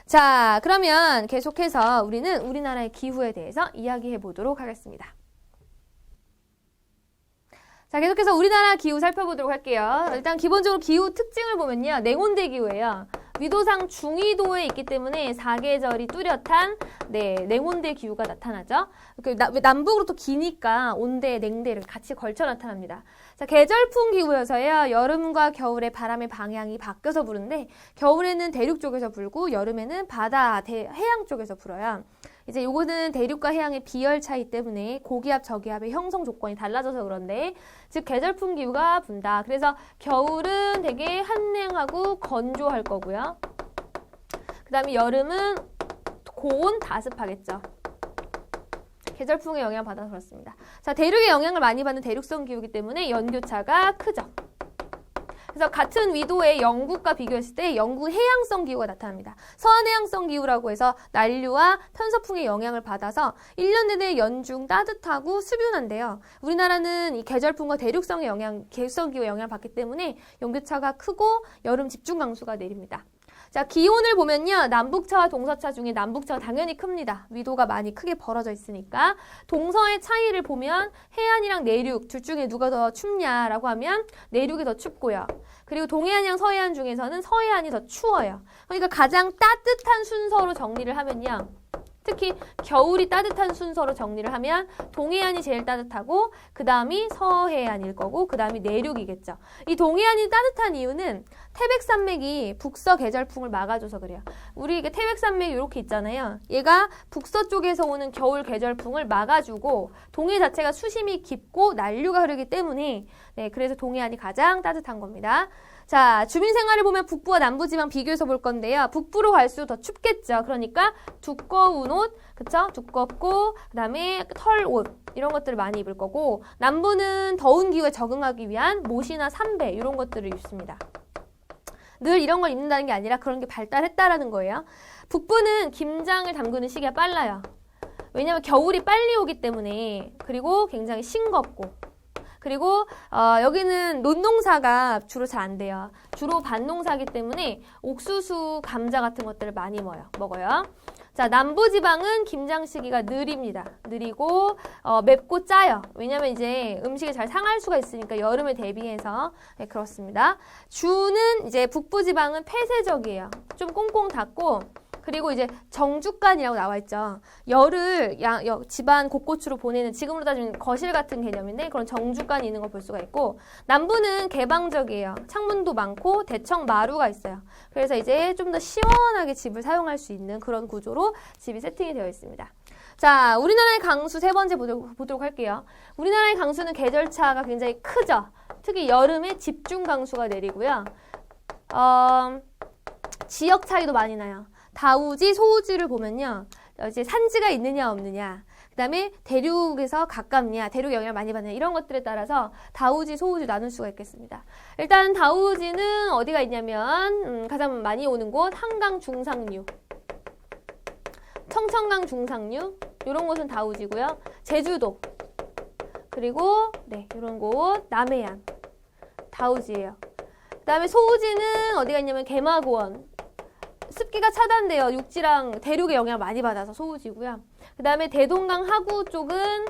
자, 그러면 계속해서 우리는 우리나라의 기후에 대해서 이야기해 보도록 하겠습니다. 자, 계속해서 우리나라 기후 살펴보도록 할게요. 일단 기본적으로 기후 특징을 보면요. 냉온대 기후예요. 위도상 중위도에 있기 때문에 사계절이 뚜렷한 냉온대 기후가 나타나죠. 남북으로 또 기니까 온대, 냉대를 같이 걸쳐 나타납니다. 자, 계절풍 기후여서요. 여름과 겨울에 바람의 방향이 바뀌어서 부는데 겨울에는 대륙 쪽에서 불고 여름에는 바다, 해양 쪽에서 불어요. 이제 요거는 대륙과 해양의 비열 차이 때문에 고기압, 저기압의 형성 조건이 달라져서 그런데 즉 계절풍 기후가 분다. 그래서 겨울은 되게 한냉하고 건조할 거고요. 그 다음에 여름은 고온, 다습하겠죠. 계절풍의 영향을 받아서 그렇습니다. 자, 대륙의 영향을 많이 받는 대륙성 기후이기 때문에 연교차가 크죠. 그래서 같은 위도의 영국과 비교했을 때 영국 해양성 기후가 나타납니다. 서해양성 기후라고 해서 난류와 편서풍의 영향을 받아서 1년 내내 연중 따뜻하고 수분한데요. 우리나라는 이 계절풍과 대륙성의 계획성 기후의 영향을 받기 때문에 연교차가 크고 여름 집중 강수가 내립니다. 자, 기온을 보면요. 남북차와 동서차 중에 남북차가 당연히 큽니다. 위도가 많이 크게 벌어져 있으니까. 동서의 차이를 보면 해안이랑 내륙 둘 중에 누가 더 춥냐라고 하면 내륙이 더 춥고요. 그리고 동해안이랑 서해안 중에서는 서해안이 더 추워요. 그러니까 가장 따뜻한 순서로 정리를 하면요. 특히 겨울이 따뜻한 순서로 정리를 하면 동해안이 제일 따뜻하고 그 다음이 서해안일 거고 그 다음이 내륙이겠죠. 이 동해안이 따뜻한 이유는 태백산맥이 북서 계절풍을 막아줘서 그래요. 우리 이게 태백산맥이 이렇게 있잖아요. 얘가 북서 쪽에서 오는 겨울 계절풍을 막아주고 동해 자체가 수심이 깊고 난류가 흐르기 때문에 그래서 동해안이 가장 따뜻한 겁니다. 자, 주민 생활을 보면 북부와 남부지방 비교해서 볼 건데요. 북부로 갈수록 더 춥겠죠. 그러니까 두꺼운 옷, 그쵸? 두껍고, 그 다음에 털옷, 이런 것들을 많이 입을 거고, 남부는 더운 기후에 적응하기 위한 못이나 삼배, 이런 것들을 입습니다. 늘 이런 걸 입는다는 게 아니라 그런 게 발달했다라는 거예요. 북부는 김장을 담그는 시기가 빨라요. 왜냐면 겨울이 빨리 오기 때문에, 그리고 굉장히 싱겁고, 그리고 여기는 논농사가 주로 잘 안 돼요. 주로 밭농사기 때문에 옥수수, 감자 같은 것들을 많이 먹어요. 자, 남부지방은 김장 시기가 느리고 맵고 짜요. 왜냐면 이제 음식이 잘 상할 수가 있으니까 여름에 대비해서 그렇습니다. 주는 이제 북부지방은 폐쇄적이에요. 좀 꽁꽁 닫고 그리고 이제 정주간이라고 나와 있죠. 열을 집안 곳곳으로 보내는 지금으로 따지면 거실 같은 개념인데 그런 정주간이 있는 걸 볼 수가 있고 남부는 개방적이에요. 창문도 많고 대청 마루가 있어요. 그래서 이제 좀 더 시원하게 집을 사용할 수 있는 그런 구조로 집이 세팅이 되어 있습니다. 자, 우리나라의 강수 세 번째 보도록 할게요. 우리나라의 강수는 계절차가 굉장히 크죠. 특히 여름에 집중 강수가 내리고요. 지역 차이도 많이 나요. 다우지, 소우지를 보면요. 이제 산지가 있느냐 없느냐, 그 다음에 대륙에서 가깝냐, 대륙 영향을 많이 받느냐, 이런 것들에 따라서 다우지, 소우지 나눌 수가 있겠습니다. 일단 다우지는 어디가 있냐면 가장 많이 오는 곳 한강 중상류, 청천강 중상류, 이런 곳은 다우지고요. 제주도, 그리고 네, 이런 곳 남해안 다우지예요. 그 다음에 소우지는 어디가 있냐면 개마고원, 습기가 차단돼요. 육지랑 대륙의 영향을 많이 받아서 소우지고요. 그 다음에 대동강 하구 쪽은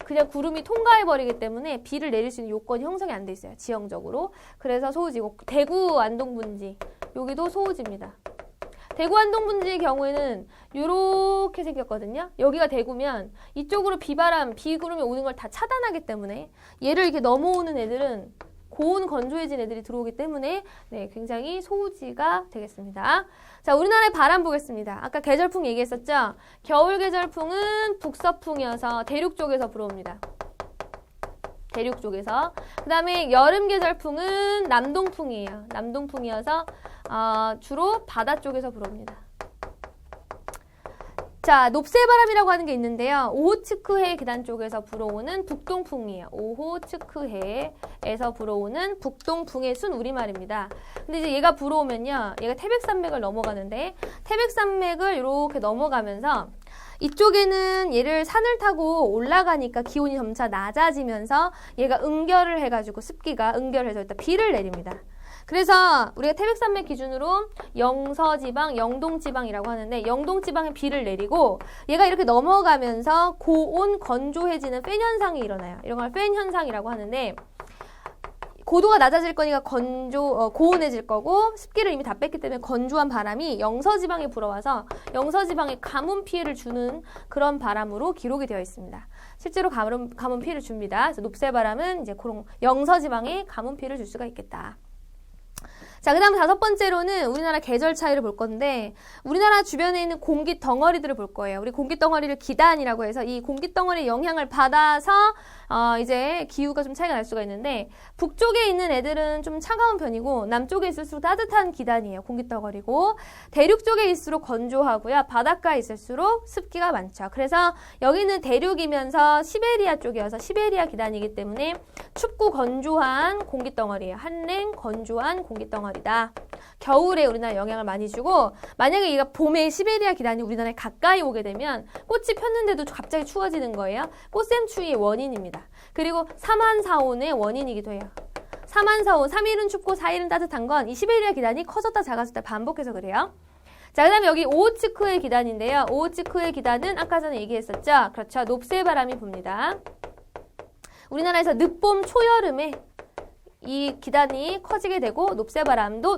그냥 구름이 통과해버리기 때문에 비를 내릴 수 있는 요건이 형성이 안 돼 있어요. 지형적으로. 그래서 소우지고, 대구 안동분지, 여기도 소우지입니다. 대구 안동분지의 경우에는 이렇게 생겼거든요. 여기가 대구면 이쪽으로 비바람, 비구름이 오는 걸 다 차단하기 때문에 얘를 이렇게 넘어오는 애들은 고온 건조해진 애들이 들어오기 때문에 네, 굉장히 소우지가 되겠습니다. 자, 우리나라의 바람 보겠습니다. 아까 계절풍 얘기했었죠? 겨울 계절풍은 북서풍이어서 대륙 쪽에서 불어옵니다. 대륙 쪽에서. 그 다음에 여름 계절풍은 남동풍이에요. 남동풍이어서 주로 바다 쪽에서 불어옵니다. 자, 높새바람이라고 하는 게 있는데요. 오호츠크해 기단 쪽에서 불어오는 북동풍이에요. 오호츠크해에서 불어오는 북동풍의 순 우리말입니다. 근데 이제 얘가 불어오면요, 얘가 태백산맥을 넘어가는데, 태백산맥을 이렇게 넘어가면서 이쪽에는 얘를 산을 타고 올라가니까 기온이 점차 낮아지면서 얘가 응결을 해가지고 습기가 응결해서 일단 비를 내립니다. 그래서 우리가 태백산맥 기준으로 영서지방, 영동지방이라고 하는데, 영동지방에 비를 내리고 얘가 이렇게 넘어가면서 고온 건조해지는 팬 현상이 일어나요. 이런 걸 팬 현상이라고 하는데, 고도가 낮아질 거니까 고온해질 거고, 습기를 이미 다 뺐기 때문에 건조한 바람이 영서지방에 불어와서 영서지방에 가뭄 피해를 주는 그런 바람으로 기록이 되어 있습니다. 실제로 가뭄 피해를 줍니다. 그래서 높새바람은 이제 그런 영서지방에 가뭄 피해를 줄 수가 있겠다. 자, 그 다음 5번째로는 우리나라 계절 차이를 볼 건데, 우리나라 주변에 있는 공기 덩어리들을 볼 거예요. 우리 공기 덩어리를 기단이라고 해서 이 공기 덩어리의 영향을 받아서 이제 기후가 좀 차이가 날 수가 있는데, 북쪽에 있는 애들은 좀 차가운 편이고, 남쪽에 있을수록 따뜻한 기단이에요. 공기 덩어리고, 대륙 쪽에 있을수록 건조하고요. 바닷가에 있을수록 습기가 많죠. 그래서 여기는 대륙이면서 시베리아 쪽이어서 시베리아 기단이기 때문에 춥고 건조한 공기 덩어리예요. 한랭 건조한 공기 덩어리. 다 겨울에 우리나라에 영향을 많이 주고, 만약에 얘가 봄에 시베리아 기단이 우리나라에 가까이 오게 되면 꽃이 폈는데도 갑자기 추워지는 거예요. 꽃샘추위의 원인입니다. 그리고 3한4온의 원인이기도 해요. 3한4온, 3일은 춥고 4일은 따뜻한 건 이 시베리아 기단이 커졌다 작아졌다 반복해서 그래요. 자, 그 다음에 여기 오호츠크해 기단인데요. 오호츠크해 기단은 아까 전에 얘기했었죠? 그렇죠. 높새바람이 붑니다. 우리나라에서 늦봄, 초여름에 이 기단이 커지게 되고, 높새바람도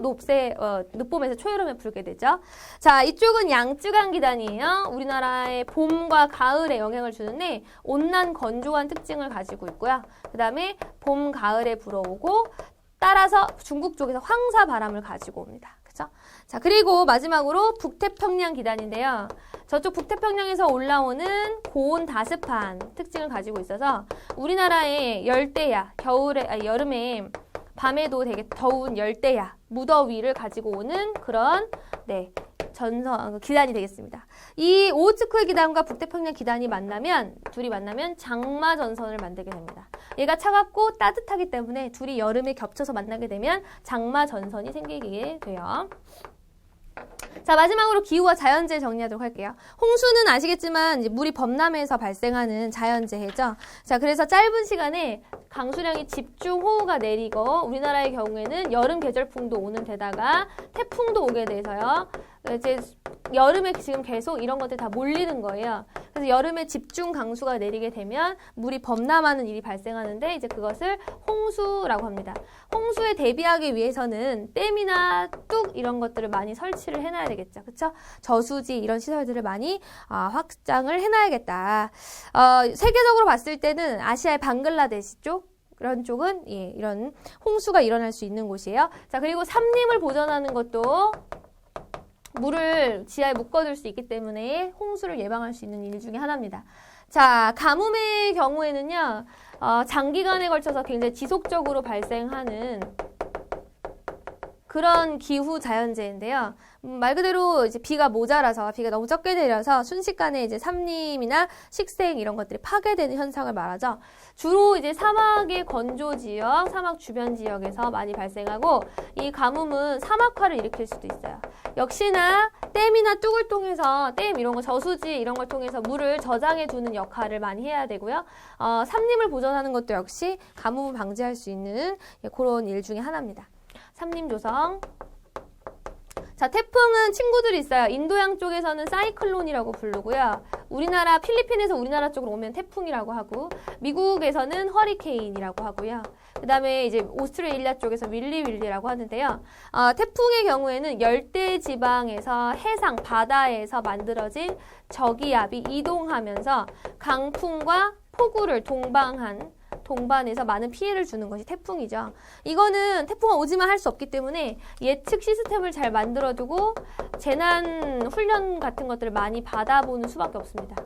늦봄에서 초여름에 불게 되죠. 자, 이쪽은 양쯔강 기단이에요. 우리나라의 봄과 가을에 영향을 주는데 온난 건조한 특징을 가지고 있고요. 그 다음에 봄, 가을에 불어오고, 따라서 중국 쪽에서 황사바람을 가지고 옵니다. 그죠? 자, 그리고 마지막으로 북태평양 기단인데요. 저쪽 북태평양에서 올라오는 고온 다습한 특징을 가지고 있어서 우리나라의 열대야, 여름에 밤에도 되게 더운 열대야, 무더위를 가지고 오는 그런 기단이 되겠습니다. 이 오호츠크해 기단과 북태평양 기단이 둘이 만나면 장마 전선을 만들게 됩니다. 얘가 차갑고 따뜻하기 때문에 둘이 여름에 겹쳐서 만나게 되면 장마 전선이 생기게 돼요. 자, 마지막으로 기후와 자연재해 정리하도록 할게요. 홍수는 아시겠지만 이제 물이 범람해서 발생하는 자연재해죠. 자, 그래서 짧은 시간에 강수량이 집중호우가 내리고, 우리나라의 경우에는 여름 계절풍도 오는 데다가 태풍도 오게 돼서요. 이제 여름에 지금 계속 이런 것들이 다 몰리는 거예요. 그래서 여름에 집중 강수가 내리게 되면 물이 범람하는 일이 발생하는데, 이제 그것을 홍수라고 합니다. 홍수에 대비하기 위해서는 댐이나 뚝 이런 것들을 많이 설치를 해놔야 되겠죠. 그쵸? 저수지 이런 시설들을 많이 확장을 해놔야겠다. 세계적으로 봤을 때는 아시아의 방글라데시 쪽, 이런 쪽은 이런 홍수가 일어날 수 있는 곳이에요. 자, 그리고 산림을 보존하는 것도 물을 지하에 묶어둘 수 있기 때문에 홍수를 예방할 수 있는 일 중에 하나입니다. 자, 가뭄의 경우에는요, 장기간에 걸쳐서 굉장히 지속적으로 발생하는 그런 기후 자연재해인데요. 말 그대로 이제 비가 모자라서 비가 너무 적게 내려서 순식간에 이제 산림이나 식생 이런 것들이 파괴되는 현상을 말하죠. 주로 이제 사막의 건조 지역, 사막 주변 지역에서 많이 발생하고 이 가뭄은 사막화를 일으킬 수도 있어요. 역시나 댐이나 뚝을 통해서 댐 이런 거 저수지 이런 걸 통해서 물을 저장해 두는 역할을 많이 해야 되고요. 산림을 보존하는 것도 역시 가뭄을 방지할 수 있는 그런 일 중에 하나입니다. 산림 조성. 자, 태풍은 친구들이 있어요. 인도양 쪽에서는 사이클론이라고 부르고요. 우리나라, 필리핀에서 우리나라 쪽으로 오면 태풍이라고 하고, 미국에서는 허리케인이라고 하고요. 그 다음에 이제 오스트레일리아 쪽에서 윌리윌리라고 하는데요. 태풍의 경우에는 열대 지방에서 해상, 바다에서 만들어진 저기압이 이동하면서 강풍과 폭우를 동반해서 많은 피해를 주는 것이 태풍이죠. 이거는 태풍은 오지만 할 수 없기 때문에 예측 시스템을 잘 만들어두고 재난 훈련 같은 것들을 많이 받아보는 수밖에 없습니다.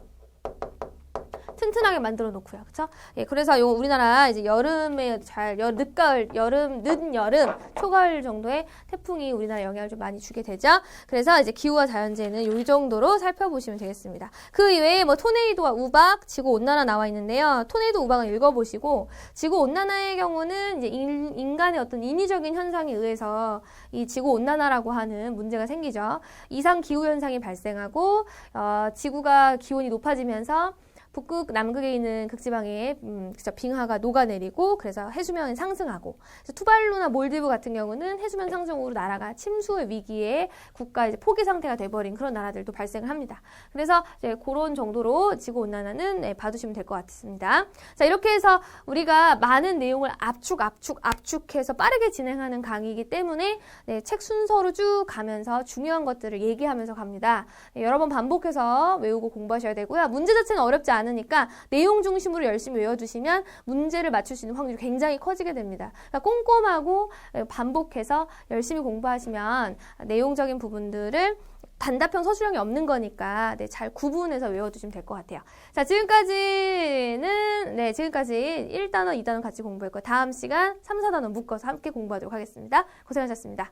튼튼하게 만들어 놓고요. 그쵸? 예, 그래서 우리나라 이제 여름에 늦가을, 늦여름, 초가을 정도의 태풍이 우리나라 영향을 좀 많이 주게 되죠. 그래서 이제 기후와 자연재해는 이 정도로 살펴보시면 되겠습니다. 그 이외에 뭐 토네이도와 우박, 지구온난화 나와 있는데요. 토네이도 우박은 읽어보시고, 지구온난화의 경우는 이제 인간의 어떤 인위적인 현상에 의해서 이 지구온난화라고 하는 문제가 생기죠. 이상 기후현상이 발생하고, 지구가 기온이 높아지면서 북극, 남극에 있는 극지방에 빙하가 녹아내리고 그래서 해수면이 상승하고 투발루나 몰디브 같은 경우는 해수면 상승으로 나라가 침수의 위기에 국가 이제 포기 상태가 돼버린 그런 나라들도 발생을 합니다. 그래서 이제 그런 정도로 지구온난화는 봐두시면 될 것 같습니다. 자, 이렇게 해서 우리가 많은 내용을 압축해서 빠르게 진행하는 강의이기 때문에 책 순서로 쭉 가면서 중요한 것들을 얘기하면서 갑니다. 여러 번 반복해서 외우고 공부하셔야 되고요. 문제 자체는 어렵지 않으니까 내용 중심으로 열심히 외워두시면 문제를 맞출 수 있는 확률이 굉장히 커지게 됩니다. 그러니까 꼼꼼하고 반복해서 열심히 공부하시면 내용적인 부분들을 단답형 서술형이 없는 거니까 잘 구분해서 외워두시면 될 것 같아요. 자, 지금까지 1단원, 2단원 같이 공부했고 다음 시간 3, 4단원 묶어서 함께 공부하도록 하겠습니다. 고생하셨습니다.